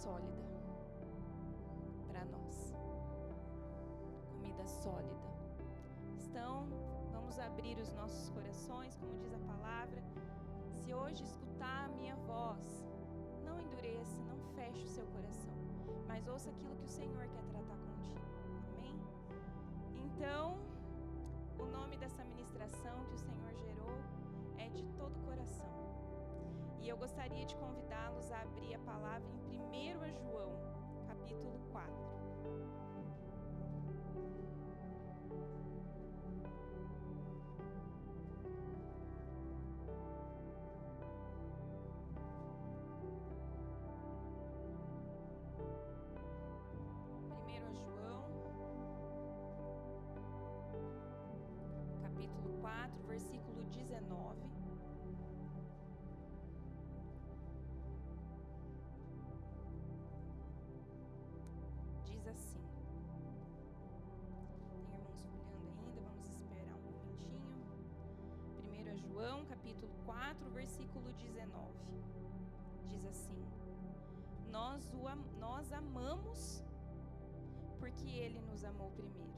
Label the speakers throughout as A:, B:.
A: sólida para nós. Comida sólida. Então, vamos abrir os nossos corações, como diz a palavra. Se hoje escutar a minha voz, não endureça, não feche o seu coração, mas ouça aquilo que o Senhor quer tratar contigo. Amém? Então, o nome dessa ministração que o Senhor gerou é de todo o coração. E eu gostaria de convidá-los a abrir a palavra em 1 João, capítulo 4. Capítulo 4, versículo 19. Diz assim. Tem irmãos folheando ainda, vamos esperar um momentinho. 1 João, capítulo 4, versículo 19. Diz assim: Nós amamos porque Ele nos amou primeiro.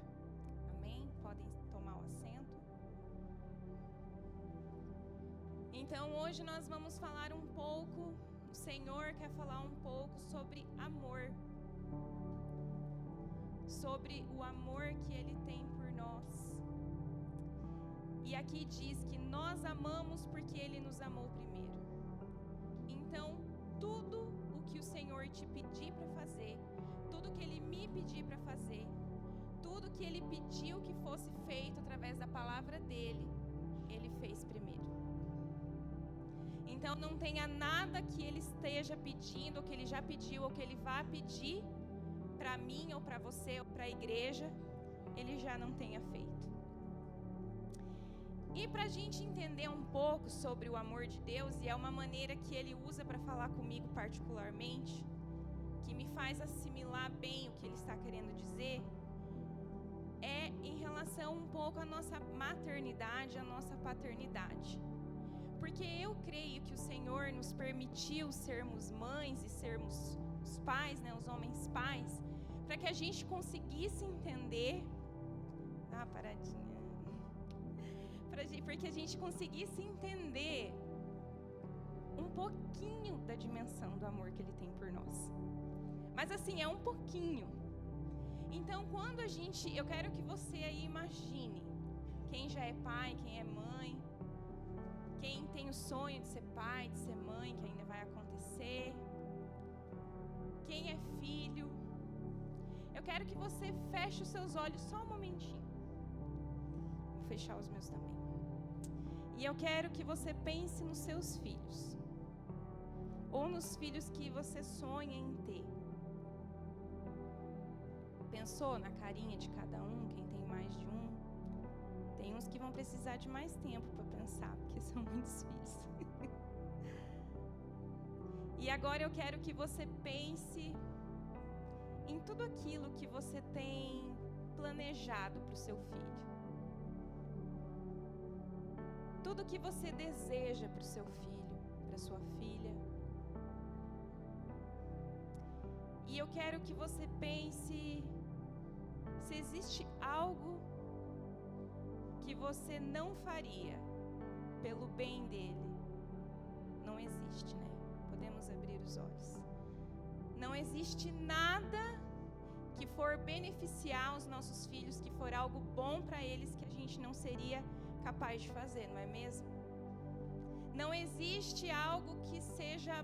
A: Amém? Podem tomar o assento. Então, hoje nós vamos falar um pouco, o Senhor quer falar um pouco sobre amor. Sobre o amor que Ele tem por nós. E aqui diz que nós amamos porque Ele nos amou primeiro. Então, tudo o que o Senhor te pedir para fazer, tudo que Ele me pedir para fazer, tudo que Ele pediu que fosse feito através da palavra dEle, Ele fez primeiro. Então não tenha nada que Ele esteja pedindo, ou que Ele já pediu, ou que Ele vá pedir para mim, ou para você, ou para a igreja, Ele já não tenha feito. E para a gente entender um pouco sobre o amor de Deus, e é uma maneira que Ele usa para falar comigo particularmente, que me faz assimilar bem o que Ele está querendo dizer, é em relação um pouco à nossa maternidade, à nossa paternidade. Porque eu creio que o Senhor nos permitiu sermos mães e sermos os pais, né, os homens pais, para que a gente conseguisse entender... paradinha. Porque a gente conseguisse entender um pouquinho da dimensão do amor que Ele tem por nós. Mas assim, é um pouquinho. Então, quando eu quero que você aí imagine, quem já é pai, quem é mãe, quem tem o sonho de ser pai, de ser mãe, que ainda vai acontecer, quem é filho, eu quero que você feche os seus olhos só um momentinho. Vou fechar os meus também. E eu quero que você pense nos seus filhos, ou nos filhos que você sonha em ter. Pensou na carinha de cada um, quem tem mais de um? Tem uns que vão precisar de mais tempo para pensar, porque são muitos filhos. E agora eu quero que você pense em tudo aquilo que você tem planejado para o seu filho. Tudo que você deseja para o seu filho, para a sua filha. E eu quero que você pense se existe algo que você não faria pelo bem dele. Não existe, né? Podemos abrir os olhos. Não existe nada que for beneficiar os nossos filhos, que for algo bom para eles, que a gente não seria capaz de fazer, não é mesmo? Não existe algo que seja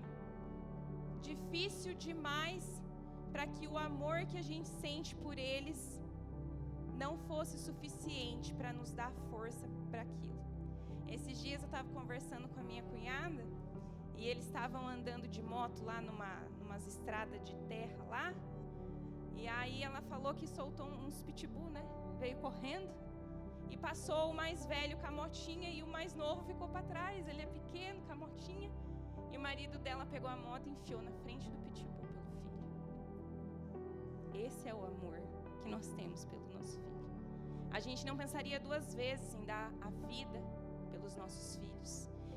A: difícil demais para que o amor que a gente sente por eles não fosse suficiente para nos dar força para aquilo. Esses dias eu estava conversando com a minha cunhada e eles estavam andando de moto lá numas estradas de terra lá, e aí ela falou que soltou uns pitbull, né? Veio correndo e passou o mais velho com a motinha e o mais novo ficou para trás. Ele é pequeno com a motinha e o marido dela pegou a moto e enfiou na frente do pitbull pelo filho. Esse é o amor que nós temos pelo nosso filho. A gente não pensaria duas vezes em dar a vida pelos nossos filhos,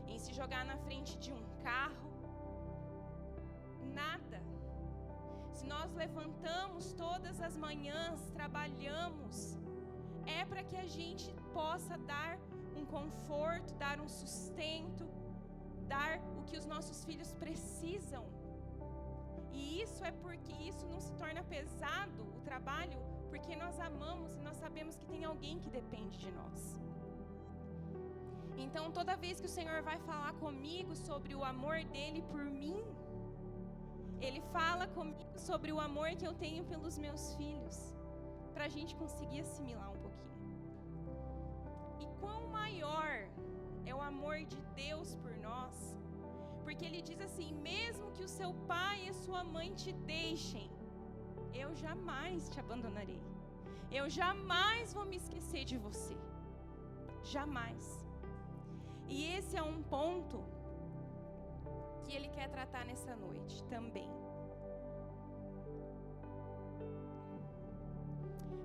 A: em se jogar na frente de um carro, nada. se nós levantamos todas as manhãs, trabalhamos, é para que a gente possa dar um conforto, dar um sustento, dar o que os nossos filhos precisam. E isso é porque isso não se torna pesado, o trabalho, porque nós amamos e nós sabemos que tem alguém que depende de nós. Então, toda vez que o Senhor vai falar comigo sobre o amor dele por mim, ele fala comigo sobre o amor que eu tenho pelos meus filhos, para a gente conseguir assimilar um pouquinho. E quão maior é o amor de Deus por nós, porque ele diz assim: mesmo que o seu pai e a sua mãe te deixem, eu jamais te abandonarei, eu jamais vou me esquecer de você, jamais. E esse é um ponto que ele quer tratar nessa noite também.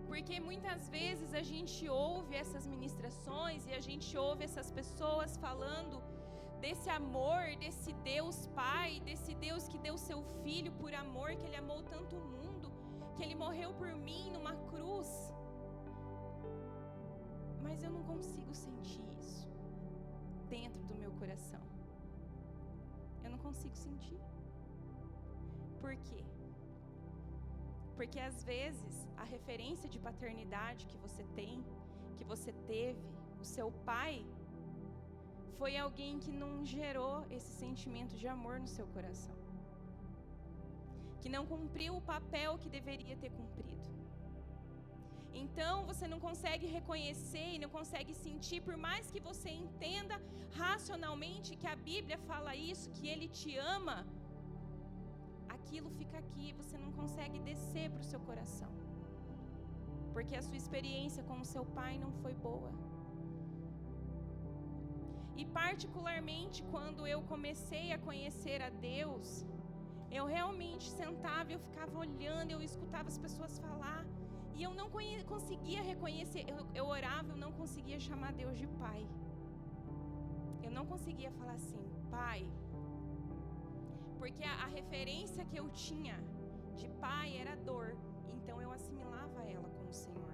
A: Porque muitas vezes a gente ouve essas ministrações e a gente ouve essas pessoas falando desse amor, desse Deus Pai, desse Deus que deu seu Filho por amor, que Ele amou tanto o mundo, que Ele morreu por mim numa cruz. Mas eu não consigo sentir isso dentro do meu coração. Eu não consigo sentir. Por quê? Porque às vezes a referência de paternidade que você tem, que você teve, o seu pai, foi alguém que não gerou esse sentimento de amor no seu coração, que não cumpriu o papel que deveria ter cumprido. Então você não consegue reconhecer e não consegue sentir, por mais que você entenda racionalmente que a Bíblia fala isso, que Ele te ama, aquilo fica aqui, você não consegue descer para o seu coração, porque a sua experiência com o seu pai não foi boa. E particularmente quando eu comecei a conhecer a Deus, eu realmente sentava e eu ficava olhando, eu escutava as pessoas falar, e eu não conseguia reconhecer, eu orava, eu não conseguia chamar Deus de pai. Eu não conseguia falar assim, pai, porque a referência que eu tinha de pai era dor, então eu assimilava ela com o Senhor.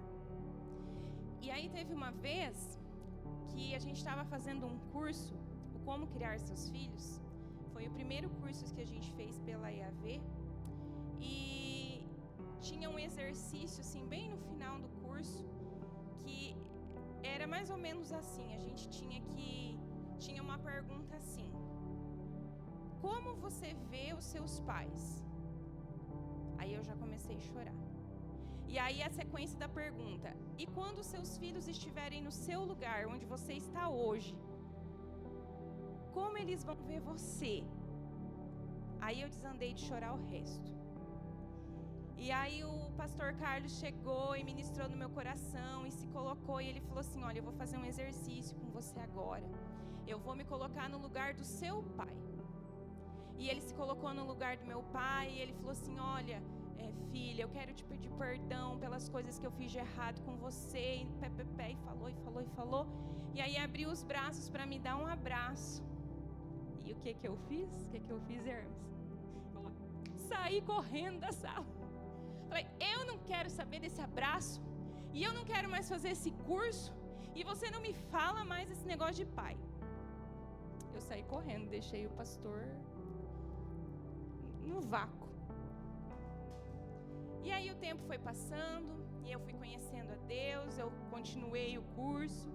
A: E aí teve uma vez que a gente estava fazendo um curso, o Como Criar Seus Filhos, foi o primeiro curso que a gente fez pela EAV, e tinha um exercício, assim, bem no final do curso, que era mais ou menos assim, a gente tinha uma pergunta assim: como você vê os seus pais? Aí eu já comecei a chorar. E aí a sequência da pergunta: e quando seus filhos estiverem no seu lugar, onde você está hoje, como eles vão ver você? Aí eu desandei de chorar o resto. E aí o pastor Carlos chegou e ministrou no meu coração e se colocou, e ele falou assim: olha, eu vou fazer um exercício com você agora. Eu vou me colocar no lugar do seu pai. E ele se colocou no lugar do meu pai e ele falou assim: olha, filha, eu quero te pedir perdão pelas coisas que eu fiz de errado com você. E falou. E aí abriu os braços para me dar um abraço. E o que eu fiz? Hermes? Eu saí correndo da sala. Falei: eu não quero saber desse abraço. E eu não quero mais fazer esse curso. E você não me fala mais esse negócio de pai. Eu saí correndo, deixei o pastor no vácuo. E aí o tempo foi passando, e eu fui conhecendo a Deus, eu continuei o curso,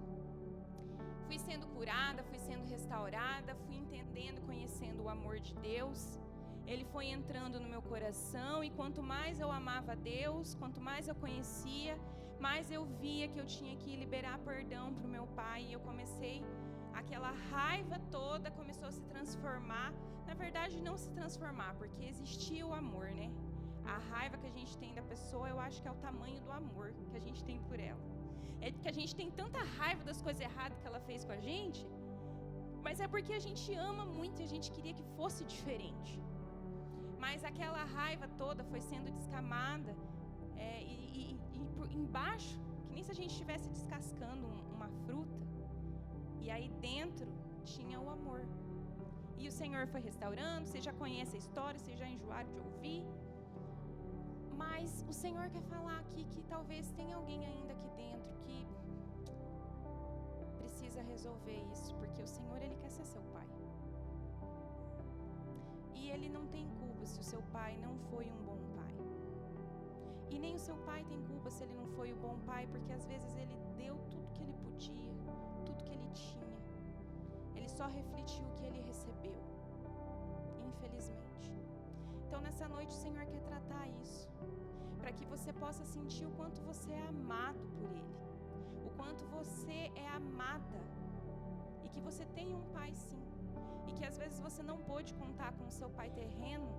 A: fui sendo curada, fui sendo restaurada, fui entendendo, conhecendo o amor de Deus. Ele foi entrando no meu coração, e quanto mais eu amava a Deus, quanto mais eu conhecia, mais eu via que eu tinha que liberar perdão para o meu pai, e eu comecei, aquela raiva toda começou a se transformar, na verdade não se transformar, porque existia o amor, né? A raiva que a gente tem da pessoa, eu acho que é o tamanho do amor que a gente tem por ela. É que a gente tem tanta raiva das coisas erradas que ela fez com a gente, mas é porque a gente ama muito e a gente queria que fosse diferente. Mas aquela raiva toda foi sendo descamada e por embaixo, que nem se a gente estivesse descascando uma fruta, e aí dentro tinha o amor. E o Senhor foi restaurando. Você já conhece a história, vocês já enjoaram de ouvir. Mas o Senhor quer falar aqui que talvez tenha alguém ainda aqui dentro que precisa resolver isso, porque o Senhor, Ele quer ser seu pai. E Ele não tem culpa se o seu pai não foi um bom pai. E nem o seu pai tem culpa se ele não foi o bom pai, porque às vezes ele deu tudo que ele podia, tudo que ele tinha. Ele só refletiu o que ele recebeu, infelizmente. Então nessa noite o Senhor quer tratar isso, para que você possa sentir o quanto você é amado por Ele, o quanto você é amada, e que você tem um pai sim, e que às vezes você não pôde contar com o seu pai terreno,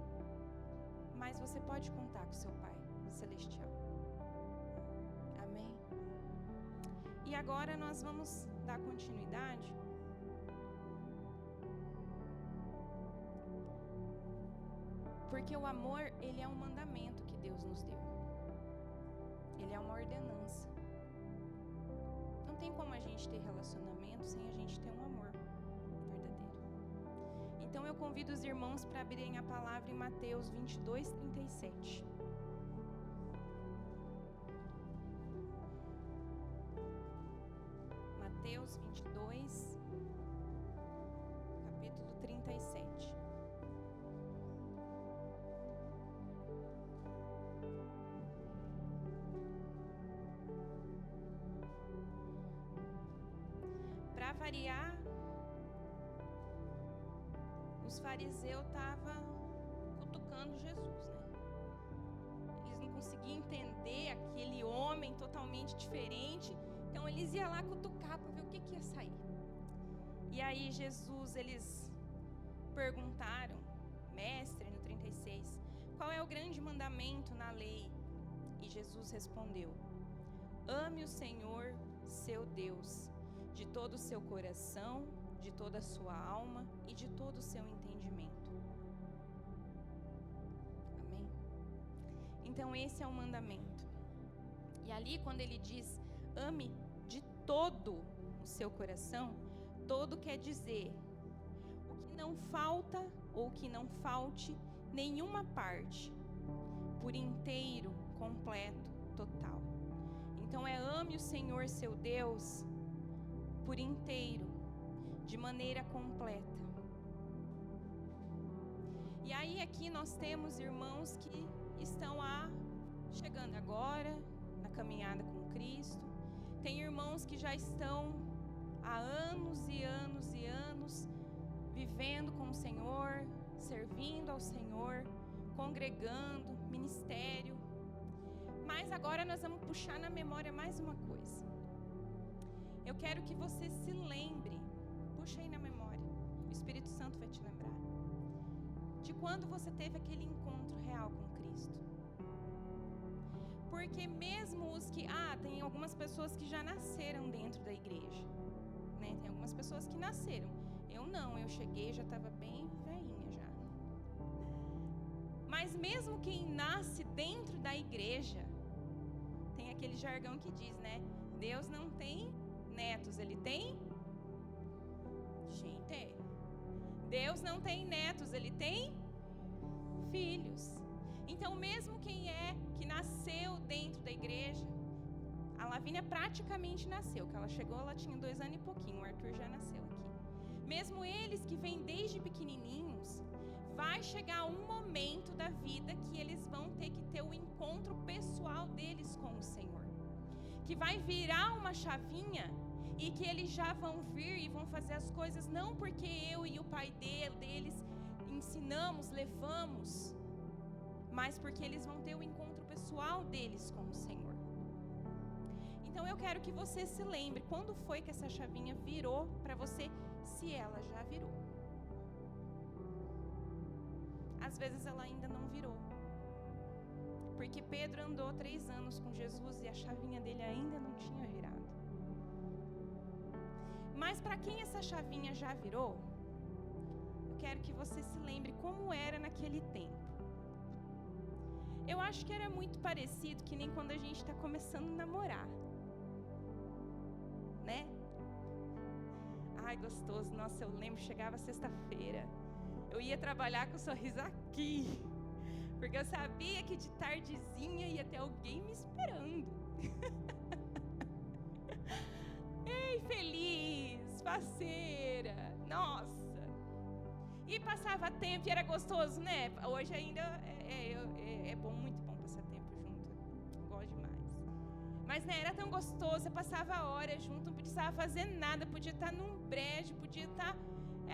A: mas você pode contar com o seu pai celestial. Amém? E agora nós vamos dar continuidade porque o amor, ele é um mandamento que Deus nos deu. Ele é uma ordenança. Não tem como a gente ter relacionamento sem a gente ter um amor verdadeiro. Então eu convido os irmãos para abrirem a palavra em Mateus 22:37. Mateus 22, capítulo 37. Para variar, os fariseus estavam cutucando Jesus, né? Eles não conseguiam entender aquele homem totalmente diferente, então eles iam lá cutucar para ver o que ia sair. E aí Jesus, eles perguntaram, mestre, no 36, qual é o grande mandamento na lei? E Jesus respondeu: ame o Senhor, seu Deus, de todo o seu coração, de toda a sua alma e de todo o seu entendimento. Amém? Então esse é o mandamento. E ali quando ele diz ame de todo o seu coração, todo quer dizer o que não falta ou que não falte nenhuma parte, por inteiro, completo, total. Então é ame o Senhor seu Deus por inteiro, de maneira completa. E aí aqui nós temos irmãos que estão chegando agora na caminhada com Cristo. Tem irmãos que já estão há anos e anos e anos vivendo com o Senhor, servindo ao Senhor, congregando, ministério. Mas agora nós vamos puxar na memória mais uma coisa. Eu quero que você se lembre, puxa aí na memória, o Espírito Santo vai te lembrar, de quando você teve aquele encontro real com Cristo. Porque mesmo os que, tem algumas pessoas que já nasceram dentro da igreja, né? Tem algumas pessoas que nasceram. Eu não, eu cheguei, já estava bem velhinha já. Mas mesmo quem nasce dentro da igreja, tem aquele jargão que diz, né? Deus não tem netos, Ele tem? Gente, Deus não tem netos, Ele tem filhos. Então mesmo quem que nasceu dentro da igreja, a Lavínia praticamente nasceu, que ela chegou, ela tinha 2 anos e pouquinho, o Arthur já nasceu aqui. Mesmo eles que vêm desde pequenininhos, vai chegar um momento da vida que eles vão ter que ter o encontro pessoal deles com o Senhor, que vai virar uma chavinha e que eles já vão vir e vão fazer as coisas não porque eu e o pai deles ensinamos, levamos, mas porque eles vão ter o encontro pessoal deles com o Senhor. Então eu quero que você se lembre, quando foi que essa chavinha virou para você, se ela já virou. Às vezes ela ainda não virou, porque Pedro andou 3 anos com Jesus e a chavinha dele ainda não tinha virado. Mas para quem essa chavinha já virou, eu quero que você se lembre como era naquele tempo. Eu acho que era muito parecido que nem quando a gente está começando a namorar, né? Ai, gostoso. Nossa, eu lembro, chegava sexta-feira, eu ia trabalhar com o sorriso aqui, Porque eu sabia que de tardezinha ia ter alguém me esperando. Ei, feliz, faceira, nossa. E passava tempo e era gostoso, né? Hoje ainda é bom, muito bom passar tempo junto. Gosto demais. Mas né, era tão gostoso, eu passava horas junto, não precisava fazer nada, podia estar num brejo, podia estar...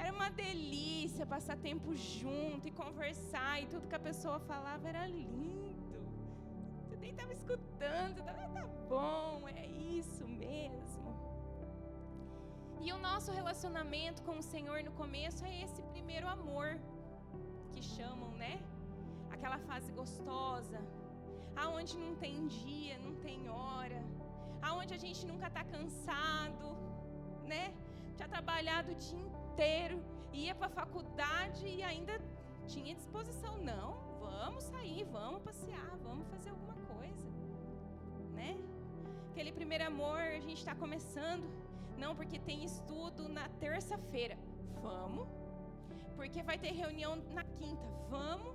A: Era uma delícia passar tempo junto e conversar, e tudo que a pessoa falava era lindo. Você nem estava escutando, tá bom, é isso mesmo. E o nosso relacionamento com o Senhor no começo é esse primeiro amor, que chamam, né? Aquela fase gostosa, aonde não tem dia, não tem hora, aonde a gente nunca está cansado, né? Já trabalhado o dia inteiro, ia para a faculdade e ainda tinha disposição. Não, vamos sair, vamos passear, vamos fazer alguma coisa, né? Aquele primeiro amor, a gente está começando, não porque tem estudo na terça-feira, vamos. Porque vai ter reunião na quinta, vamos.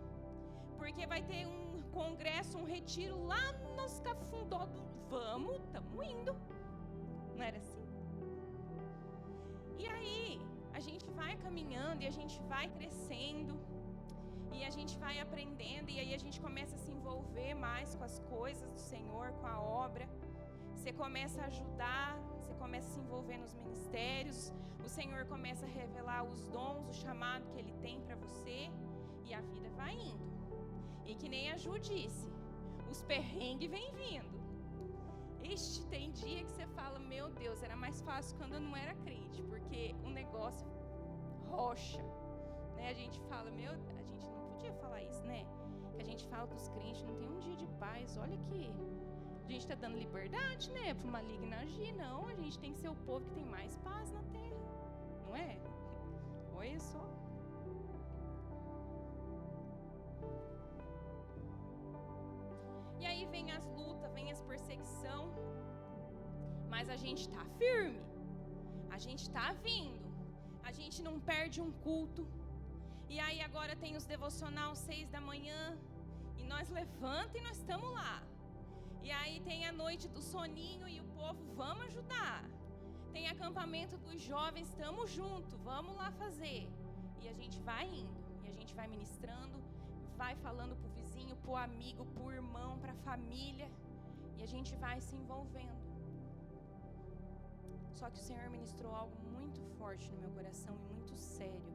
A: Porque vai ter um congresso, um retiro lá nos Cafundó, vamos, estamos indo. Não era assim? E aí, a gente vai caminhando e a gente vai crescendo e a gente vai aprendendo, e aí a gente começa a se envolver mais com as coisas do Senhor, com a obra. Você começa a ajudar, você começa a se envolver nos ministérios, o Senhor começa a revelar os dons, o chamado que Ele tem para você, e a vida vai indo. E que nem a Ju disse, os perrengues vêm vindo. Ixi, tem dia que você fala, meu Deus, era mais fácil quando eu não era crente, porque o negócio rocha, né? A gente fala, a gente não podia falar isso, né? Que a gente fala que os crentes não tem um dia de paz, olha aqui. A gente está dando liberdade, né? Para o maligno agir, não. A gente tem que ser o povo que tem mais paz na terra, não é? Olha só. E aí vem as lutas, vem as perseguições, mas a gente está firme, a gente está vindo, a gente não perde um culto. E aí agora tem os devocional 6 da manhã, e nós levanta e nós estamos lá. E aí tem a noite do soninho e o povo, vamos ajudar. Tem acampamento dos jovens, estamos juntos, vamos lá fazer. E a gente vai indo, e a gente vai ministrando, vai falando pro vizinho, pro amigo, pro irmão, pra família. E a gente vai se envolvendo. Só que o Senhor ministrou algo muito forte no meu coração e muito sério.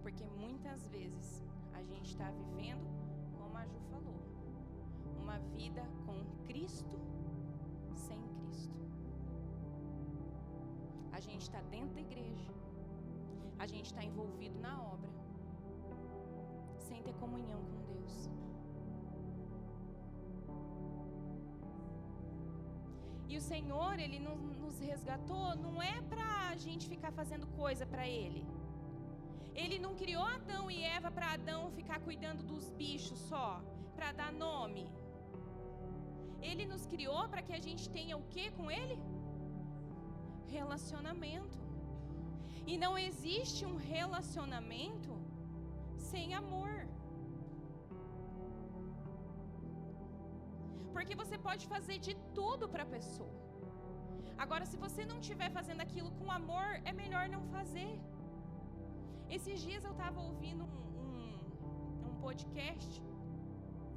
A: Porque muitas vezes a gente está vivendo, como a Ju falou, uma vida com Cristo sem Cristo. A gente está dentro da igreja, a gente está envolvido na obra, sem ter comunhão com Deus. E o Senhor, Ele nos resgatou, não é para a gente ficar fazendo coisa para Ele. Ele não criou Adão e Eva para Adão ficar cuidando dos bichos só, para dar nome. Ele nos criou para que a gente tenha o que com Ele? Relacionamento. E não existe um relacionamento sem amor. Porque você pode fazer de tudo para a pessoa. Agora, se você não estiver fazendo aquilo com amor, é melhor não fazer. Esses dias eu estava ouvindo um podcast.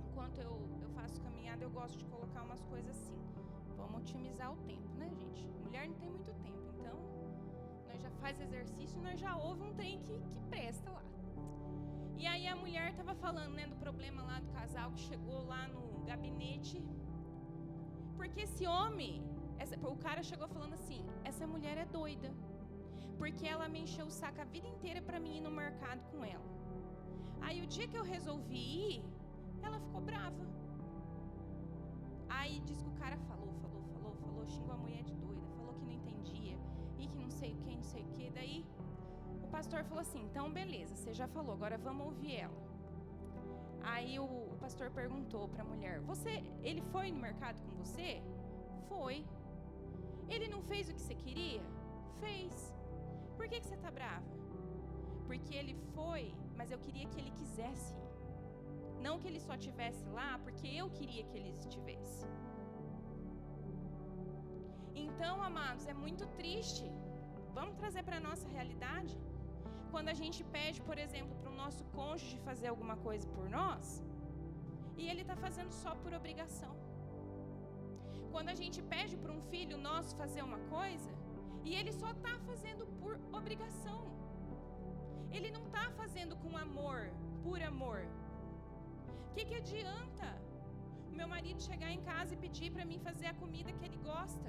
A: Enquanto eu faço caminhada, eu gosto de colocar umas coisas assim. Vamos otimizar o tempo, né, gente? Mulher não tem muito tempo, então nós já faz exercício e nós já ouve um trem que presta lá. E aí a mulher estava falando, né, do problema lá do casal que chegou lá no gabinete. Porque esse homem, o cara chegou falando assim, essa mulher é doida. Porque ela me encheu o saco a vida inteira para mim ir no mercado com ela. Aí o dia que eu resolvi ir, ela ficou brava. Aí diz que o cara falou, xingou a mulher de doida, falou que não entendia, e que não sei o que. Daí o pastor falou assim, então beleza, você já falou, agora vamos ouvir ela. Aí o pastor perguntou para a mulher, ele foi no mercado com você? Foi. Ele não fez o que você queria? Fez. Por que você está brava? Porque ele foi, mas eu queria que ele quisesse ir. que ele só estivesse lá porque eu queria que ele estivesse. Então, amados, é muito triste. Vamos trazer para a nossa realidade? Quando a gente pede, por exemplo, para o nosso cônjuge fazer alguma coisa por nós, e ele está fazendo só por obrigação. Quando a gente pede para um filho nosso fazer uma coisa, e ele só está fazendo por obrigação. Ele não está fazendo com amor, por amor. O que adianta o meu marido chegar em casa e pedir para mim fazer a comida que ele gosta?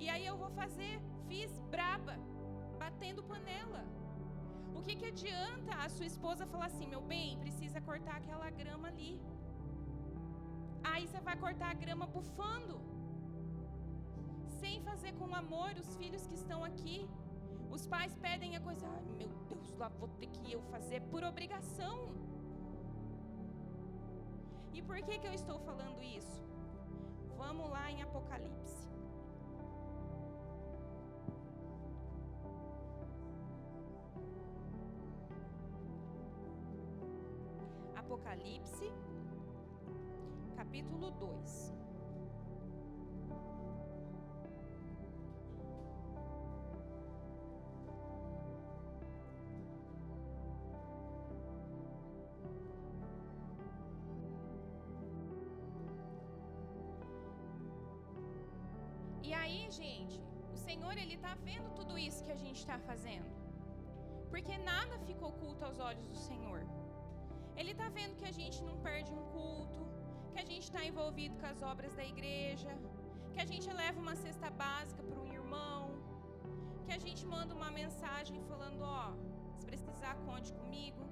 A: E aí eu vou fazer, fiz braba, batendo panela. O que adianta a sua esposa falar assim, meu bem, precisa cortar aquela grama ali. Aí você vai cortar a grama bufando, sem fazer com amor os filhos que estão aqui. Os pais pedem a coisa, ai meu Deus, lá vou ter que eu fazer por obrigação. E por que eu estou falando isso? Vamos lá em Apocalipse. Apocalipse, capítulo 2. E aí, gente, o Senhor, Ele está vendo tudo isso que a gente está fazendo. Porque nada fica oculto aos olhos do Senhor. Ele está vendo que a gente não perde um culto, que a gente está envolvido com as obras da igreja, que a gente leva uma cesta básica para um irmão, que a gente manda uma mensagem falando, ó, se precisar, conte comigo.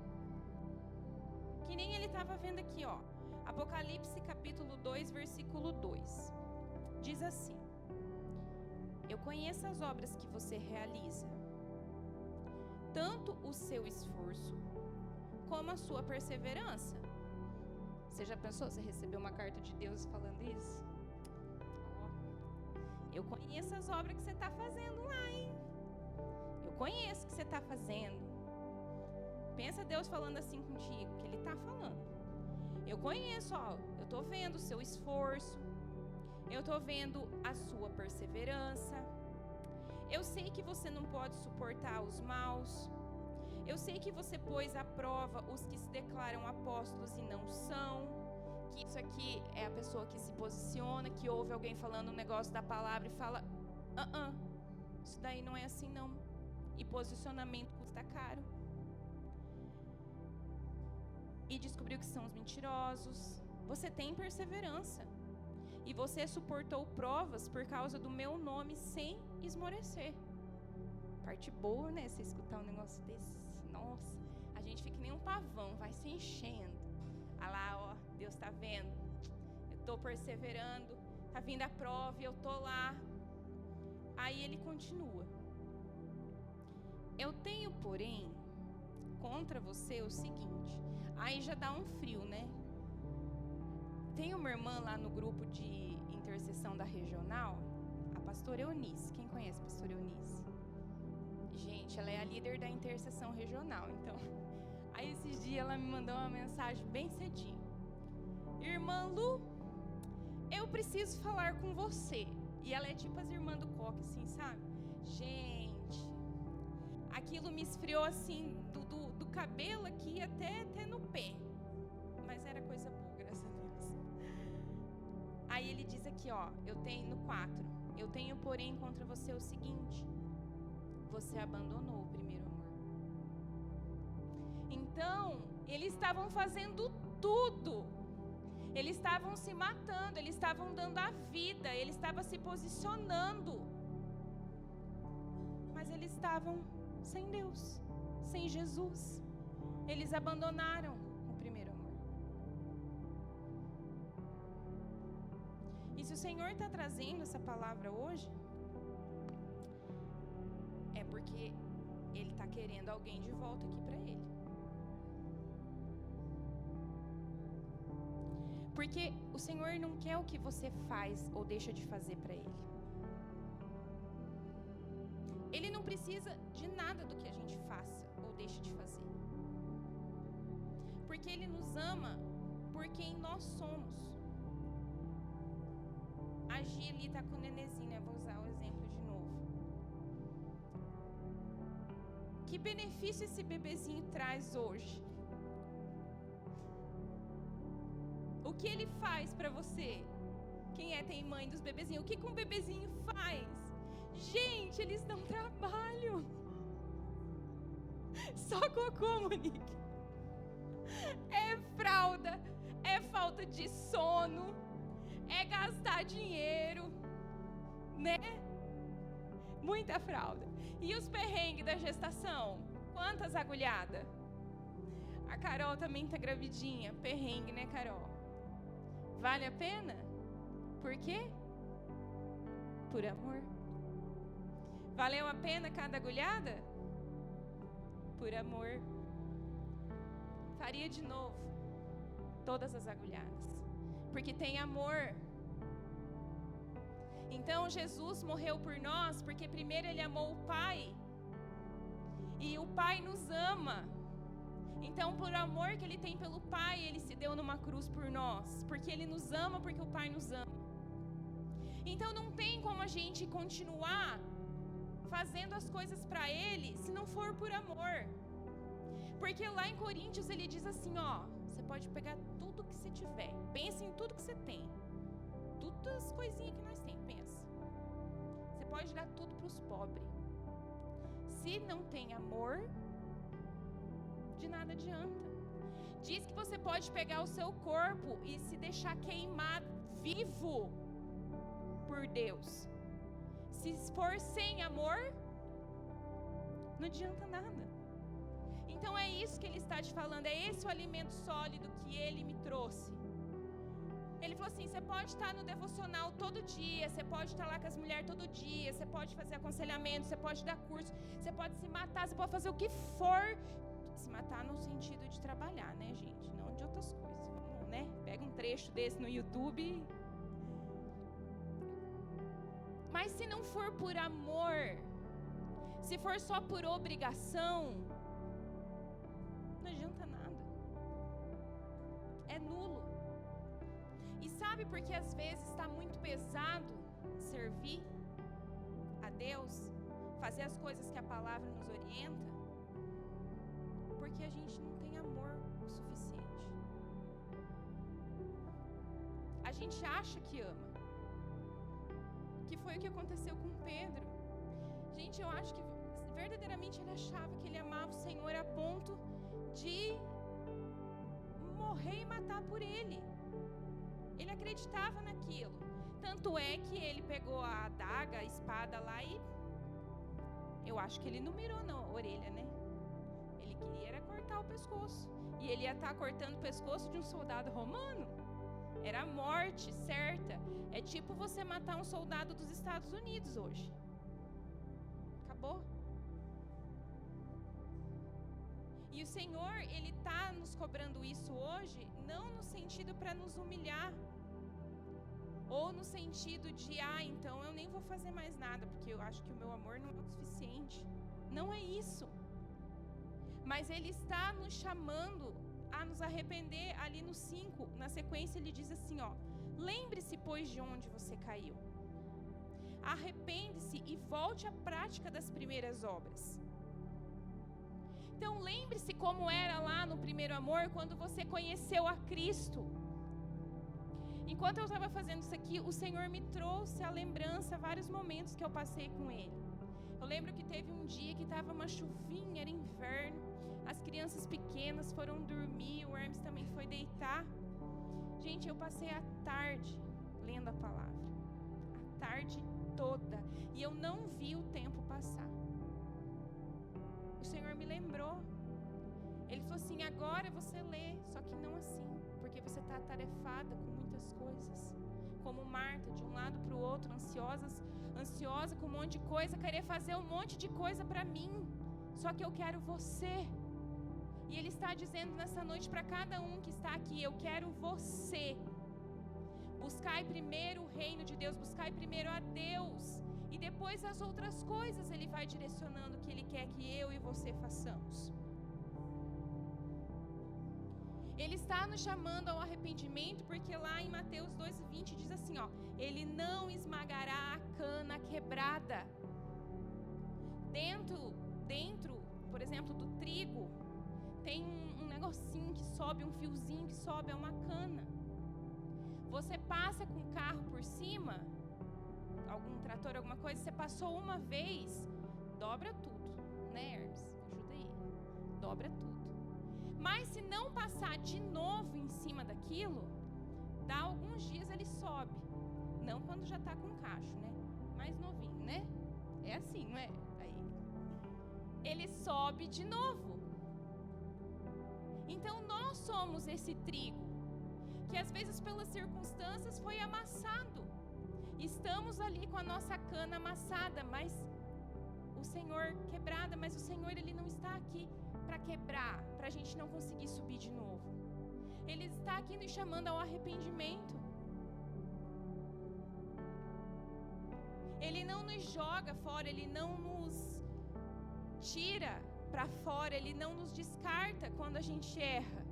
A: Que nem ele estava vendo aqui, ó. Apocalipse capítulo 2, versículo 2. Diz assim: eu conheço as obras que você realiza, tanto o seu esforço como a sua perseverança. Você já pensou? Você recebeu uma carta de Deus falando isso? Eu conheço as obras que você está fazendo lá, hein? Eu conheço o que você está fazendo. Pensa Deus falando assim contigo, que Ele está falando. Eu conheço, ó, eu estou vendo o seu esforço, eu estou vendo a sua perseverança. Eu sei que você não pode suportar os maus. Eu sei que você pôs à prova os que se declaram apóstolos e não são. Que isso aqui é a pessoa que se posiciona, que ouve alguém falando um negócio da palavra e fala, isso daí não é assim não. E posicionamento custa caro. E descobriu que são os mentirosos. Você tem perseverança. E você suportou provas por causa do meu nome sem esmorecer. Parte boa, né? Você escutar um negócio desse. Nossa, a gente fica que nem um pavão, vai se enchendo. Ah lá, ó, Deus tá vendo. Eu tô perseverando, tá vindo a prova e eu tô lá. Aí ele continua. Eu tenho, porém, contra você o seguinte. Aí já dá um frio, né? Tem uma irmã lá no grupo de intercessão da regional, a pastora Eunice. Quem conhece a pastora Eunice? Gente, ela é a líder da intercessão regional, então. Aí esses dias ela me mandou uma mensagem bem cedinho. Irmã Lu, eu preciso falar com você. E ela é tipo as irmãs do coque, assim, sabe? Gente, aquilo me esfriou assim, do cabelo aqui até no pé. Mas era coisa boa, graças a Deus. Aí ele diz aqui, ó, eu tenho no 4. Eu tenho, porém, contra você o seguinte. Você abandonou o primeiro amor. Então, eles estavam fazendo tudo. Eles estavam se matando, eles estavam dando a vida, eles estavam se posicionando. Mas eles estavam sem Deus, sem Jesus. Eles abandonaram o primeiro amor. E se o Senhor está trazendo essa palavra hoje, é porque Ele está querendo alguém de volta aqui para Ele. Porque o Senhor não quer o que você faz ou deixa de fazer para Ele. Ele não precisa de nada do que a gente faça ou deixa de fazer. Porque porque Ele nos ama por quem nós somos. A Gi ali está com o nenenzinho, né? Vou usar o exemplo de novo. Que benefício esse bebezinho traz hoje? O que ele faz para você? Quem tem mãe dos bebezinhos? O que um bebezinho faz? Gente, eles dão trabalho. Só cocô, Monique. É fralda, é falta de sono, é gastar dinheiro, né? Muita fralda. E os perrengues da gestação? Quantas agulhadas? A Carol também tá gravidinha. Perrengue, né, Carol? Vale a pena? Por quê? Por amor. Valeu a pena cada agulhada? Por amor. Faria de novo todas as agulhadas, porque tem amor. Então Jesus morreu por nós porque primeiro Ele amou o Pai, e o Pai nos ama. Então, por amor que Ele tem pelo Pai, Ele se deu numa cruz por nós, porque Ele nos ama, porque o Pai nos ama. Então não tem como a gente continuar fazendo as coisas para Ele se não for por amor. Porque lá em Coríntios ele diz assim, ó, você pode pegar tudo que você tiver, pensa em tudo que você tem, todas as coisinhas que nós temos, pensa. Você pode dar tudo para os pobres. Se não tem amor, de nada adianta. Diz que você pode pegar o seu corpo e se deixar queimar vivo por Deus. Se for sem amor, não adianta nada. Então é isso que Ele está te falando, é esse o alimento sólido que Ele me trouxe. Ele falou assim, você pode estar no devocional todo dia, você pode estar lá com as mulheres todo dia, você pode fazer aconselhamento, você pode dar curso, você pode se matar, você pode fazer o que for. Se matar no sentido de trabalhar, né, gente? Não de outras coisas, vamos, né? Pega um trecho desse no YouTube. Mas se não for por amor, se for só por obrigação, não adianta nada. É nulo. E sabe por que às vezes está muito pesado servir a Deus, fazer as coisas que a palavra nos orienta? Porque a gente não tem amor o suficiente. A gente acha que ama. Que foi o que aconteceu com Pedro. Gente, eu acho que verdadeiramente ele achava que ele amava o Senhor a ponto de morrer e matar por Ele. Ele acreditava naquilo. Tanto é que ele pegou a adaga, a espada lá e... eu acho que ele não mirou na orelha, né? Ele queria era cortar o pescoço. E ele ia estar cortando o pescoço de um soldado romano. Era a morte certa. É tipo você matar um soldado dos Estados Unidos hoje. Acabou. E o Senhor, Ele está nos cobrando isso hoje, não no sentido para nos humilhar, ou no sentido de, então eu nem vou fazer mais nada, porque eu acho que o meu amor não é o suficiente. Não é isso. Mas Ele está nos chamando a nos arrepender. Ali no 5, na sequência, Ele diz assim, ó, lembre-se, pois, de onde você caiu. Arrepende-se e volte à prática das primeiras obras. Então, lembre-se como era lá no primeiro amor, quando você conheceu a Cristo. Enquanto eu estava fazendo isso aqui, o Senhor me trouxe à lembrança vários momentos que eu passei com Ele. Eu lembro que teve um dia que estava uma chuvinha, era inverno, as crianças pequenas foram dormir, o Hermes também foi deitar. Gente, eu passei a tarde lendo a palavra, a tarde toda, e eu não vi o tempo passar. O Senhor me lembrou. Ele falou assim, agora você lê, só que não assim, porque você está atarefada com muitas coisas. Como Marta, de um lado para o outro, ansiosa com um monte de coisa, querer fazer um monte de coisa para mim. Só que eu quero você. E Ele está dizendo nessa noite para cada um que está aqui, eu quero você. Buscai primeiro o reino de Deus, buscai primeiro a Deus. E depois as outras coisas Ele vai direcionando o que Ele quer que eu e você façamos. Ele está nos chamando ao arrependimento, porque lá em Mateus 2:20 diz assim, ó: Ele não esmagará a cana quebrada. Dentro, por exemplo, do trigo, tem um negocinho que sobe, um fiozinho que sobe, é uma cana. Você passa com o carro por cima, algum trator, alguma coisa, você passou uma vez, dobra tudo, né, Hermes? Ajuda aí. Dobra tudo. Mas se não passar de novo em cima daquilo, dá alguns dias ele sobe. Não quando já está com cacho, né? Mais novinho, né? É assim, não é? Aí. Ele sobe de novo. Então nós somos esse trigo, que às vezes pelas circunstâncias foi amassado. Estamos ali com a nossa cana amassada, mas o Senhor quebrada, mas o Senhor Ele não está aqui para quebrar, para a gente não conseguir subir de novo. Ele está aqui nos chamando ao arrependimento. Ele não nos joga fora, Ele não nos tira para fora, Ele não nos descarta quando a gente erra.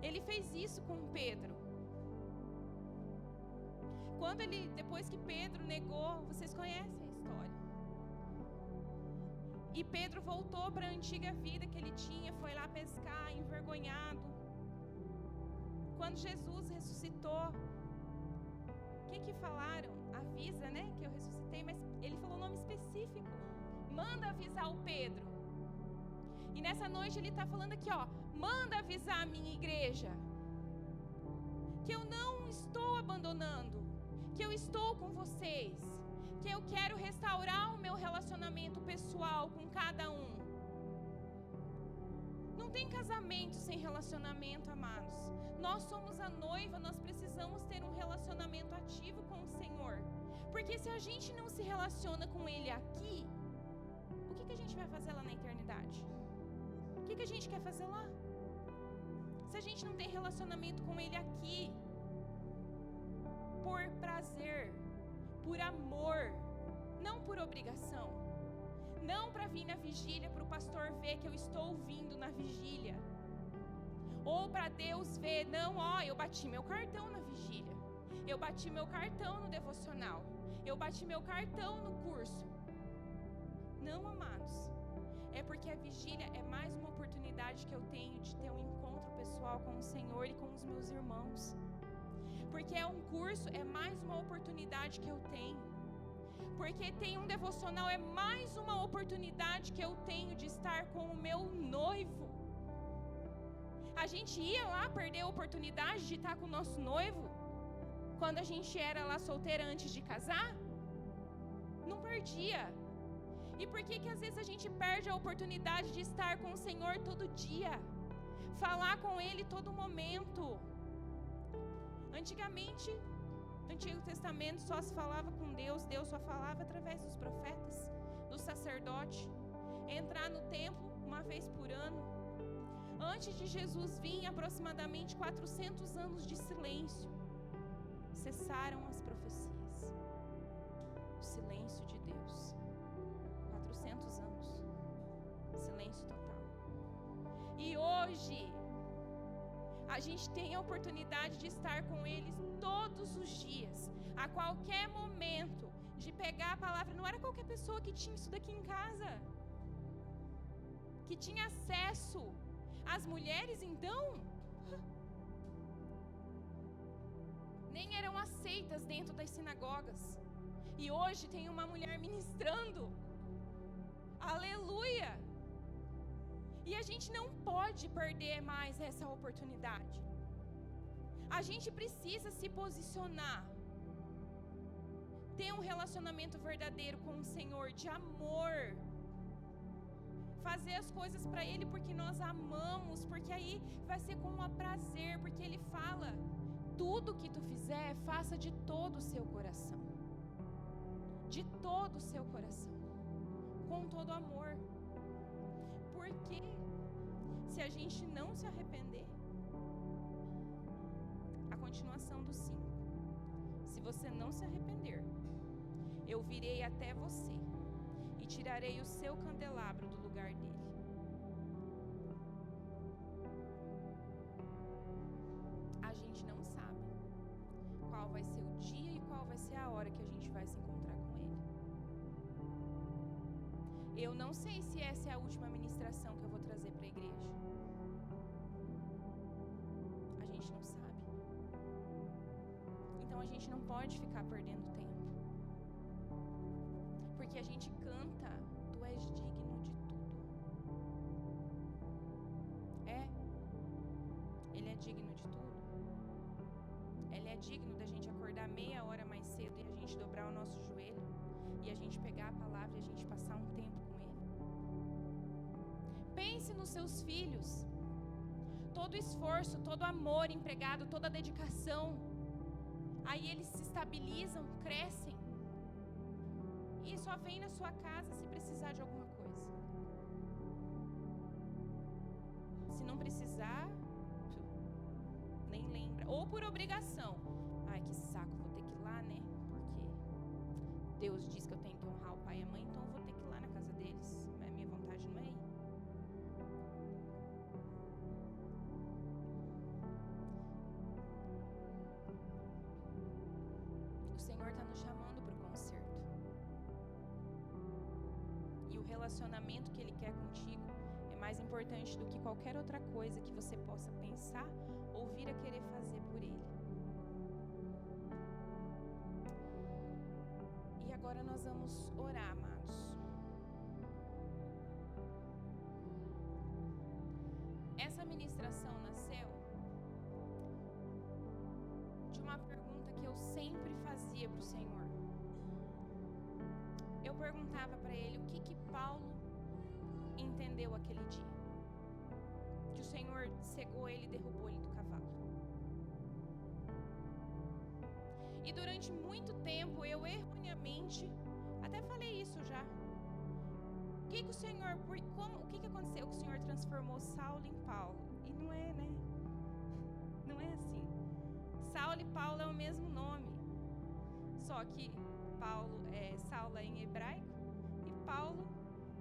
A: Ele fez isso com Pedro. Depois que Pedro negou, vocês conhecem a história. E Pedro voltou para a antiga vida que ele tinha, foi lá pescar, envergonhado. Quando Jesus ressuscitou, o que falaram? Avisa, né, que eu ressuscitei, mas ele falou um nome específico. Manda avisar o Pedro. E nessa noite ele está falando aqui, ó, manda avisar a minha igreja que eu não estou abandonando, que eu estou com vocês, que eu quero restaurar o meu relacionamento pessoal com cada um. Não tem casamento sem relacionamento, amados. Nós somos a noiva, nós precisamos ter um relacionamento ativo com o Senhor. Porque se a gente não se relaciona com Ele aqui, o que a gente vai fazer lá na eternidade? O que a gente quer fazer lá? Se a gente não tem relacionamento com Ele aqui, por prazer, por amor, não por obrigação, não para vir na vigília, para o pastor ver que eu estou vindo na vigília, ou para Deus ver, não, ó, eu bati meu cartão na vigília, eu bati meu cartão no devocional, eu bati meu cartão no curso. Não, amados, é porque a vigília é mais uma oportunidade que eu tenho de ter um encontro pessoal com o Senhor e com os meus irmãos. Porque é um curso, é mais uma oportunidade que eu tenho. Porque tem um devocional, é mais uma oportunidade que eu tenho de estar com o meu noivo. A gente ia lá perder a oportunidade de estar com o nosso noivo quando a gente era lá solteira antes de casar? Não perdia. E por que às vezes a gente perde a oportunidade de estar com o Senhor todo dia? Falar com Ele todo momento. Antigamente, no Antigo Testamento só se falava com Deus, Deus só falava através dos profetas, do sacerdote. Entrar no templo uma vez por ano. Antes de Jesus vir, aproximadamente 400 anos de silêncio. Cessaram as profecias. O silêncio de Deus. 400 anos. Silêncio total. E hoje, a gente tem a oportunidade de estar com eles todos os dias, a qualquer momento, de pegar a palavra. Não era qualquer pessoa que tinha isso daqui em casa, que tinha acesso. As mulheres, então, nem eram aceitas dentro das sinagogas. E hoje tem uma mulher ministrando. Aleluia! E a gente não pode perder mais essa oportunidade. A gente precisa se posicionar. Ter um relacionamento verdadeiro com o Senhor, de amor. Fazer as coisas para Ele porque nós amamos, porque aí vai ser com prazer, porque Ele fala, tudo que tu fizer, faça de todo o seu coração. De todo o seu coração. Com todo amor. Porque se a gente não se arrepender, a continuação do 5. Se você não se arrepender, eu virei até você e tirarei o seu candelabro do lugar dele. qual vai ser o dia e qual vai ser a hora que a gente vai se encontrar com Ele. Eu não sei se essa é a última ministração que eu vou trazer para a igreja. A gente não sabe. Então a gente não pode ficar perdendo tempo. Porque a gente canta, tu és digno de tudo. Ele é digno de tudo. Ele é digno da gente acordar meia hora mais cedo e a gente dobrar o nosso joelho e a gente pegar a palavra e a gente passar um tempo com Ele. Pense nos seus filhos. Todo esforço, todo amor empregado, toda dedicação. Aí eles se estabilizam, crescem. E só vem na sua casa se precisar de alguma coisa. Se não precisar, nem lembra. Ou por obrigação. Ai, que saco, vou ter que ir lá, né? Porque Deus diz que eu tenho que honrar o pai e a mãe, então eu vou ter que ir lá na casa deles. Mas a minha vontade não é ir. O Senhor está nos chamando para o concerto. E o relacionamento que Ele quer contigo é mais importante do que qualquer outra coisa que você possa pensar ou vir a querer fazer por Ele. E agora nós vamos orar, amados. Essa ministração nasceu de uma pergunta que eu sempre fazia para o Senhor. Eu perguntava para Ele o que Paulo entendeu aquele dia. Que o Senhor cegou ele e derrubou ele do cavalo. E durante muito tempo eu erroneamente, até falei isso já. O que o Senhor, o que aconteceu? Que o Senhor transformou Saulo em Paulo. E não é, né? Não é assim. Saulo e Paulo é o mesmo nome. Só que Saulo é em hebraico e Paulo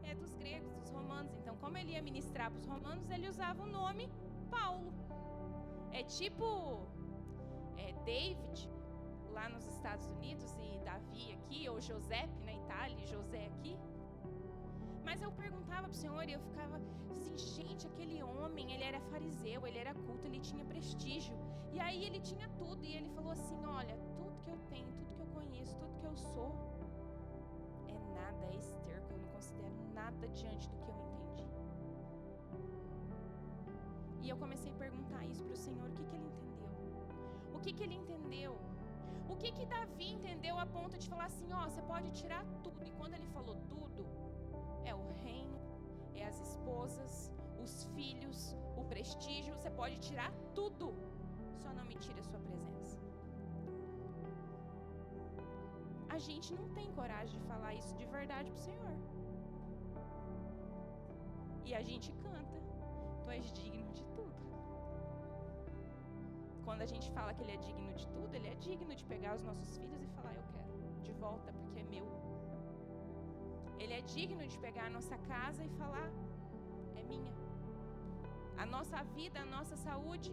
A: é dos gregos, dos romanos. Então, como ele ia ministrar para os romanos, ele usava o nome Paulo. É tipo David lá nos Estados Unidos e Davi aqui, ou José na Itália e José aqui. Mas eu perguntava para o Senhor e eu ficava assim, gente, aquele homem, ele era fariseu, ele era culto, ele tinha prestígio. E aí ele tinha tudo e ele falou assim, olha, tudo que eu tenho, tudo que eu conheço, tudo que eu sou, é nada, é esterco, eu não considero nada diante do que eu entendi. E eu comecei a perguntar isso para o Senhor, o que ele entendeu? O que ele entendeu? O que Davi entendeu a ponto de falar assim, ó, você pode tirar tudo. E quando ele falou tudo, é o reino, é as esposas, os filhos, o prestígio, você pode tirar tudo, só não me tire a sua presença. A gente não tem coragem de falar isso de verdade pro Senhor. E a gente canta, tu és digno de tudo. Quando a gente fala que Ele é digno de tudo, Ele é digno de pegar os nossos filhos e falar, eu quero de volta porque é meu. Ele é digno de pegar a nossa casa e falar, é minha. A nossa vida, a nossa saúde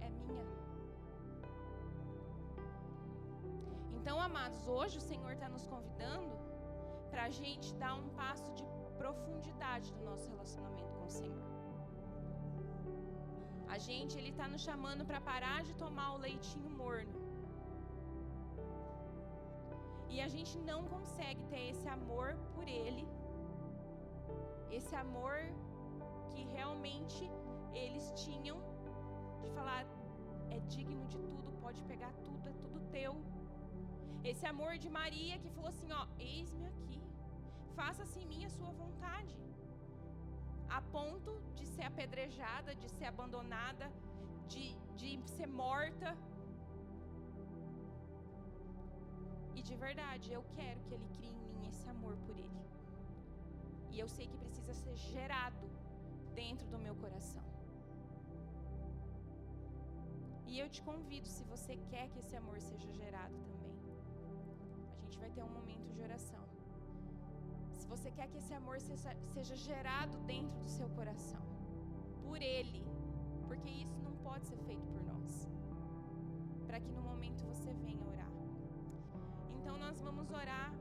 A: é minha. Então, amados, hoje o Senhor está nos convidando para a gente dar um passo de profundidade do nosso relacionamento com o Senhor. Ele está nos chamando para parar de tomar o leitinho morno. E a gente não consegue ter esse amor por Ele, esse amor que realmente eles tinham, de falar, é digno de tudo, pode pegar tudo, é tudo teu. Esse amor de Maria que falou assim, ó, eis-me aqui, faça-se em mim a sua vontade. A ponto de ser apedrejada, de ser abandonada, de ser morta. E de verdade, eu quero que Ele crie em mim esse amor por Ele. E eu sei que precisa ser gerado dentro do meu coração. E eu te convido, se você quer que esse amor seja gerado também, a gente vai ter um momento de oração. Se você quer que esse amor seja gerado dentro do seu coração, por Ele, porque isso não pode ser feito por nós. para que no momento você venha orar. Então nós vamos orar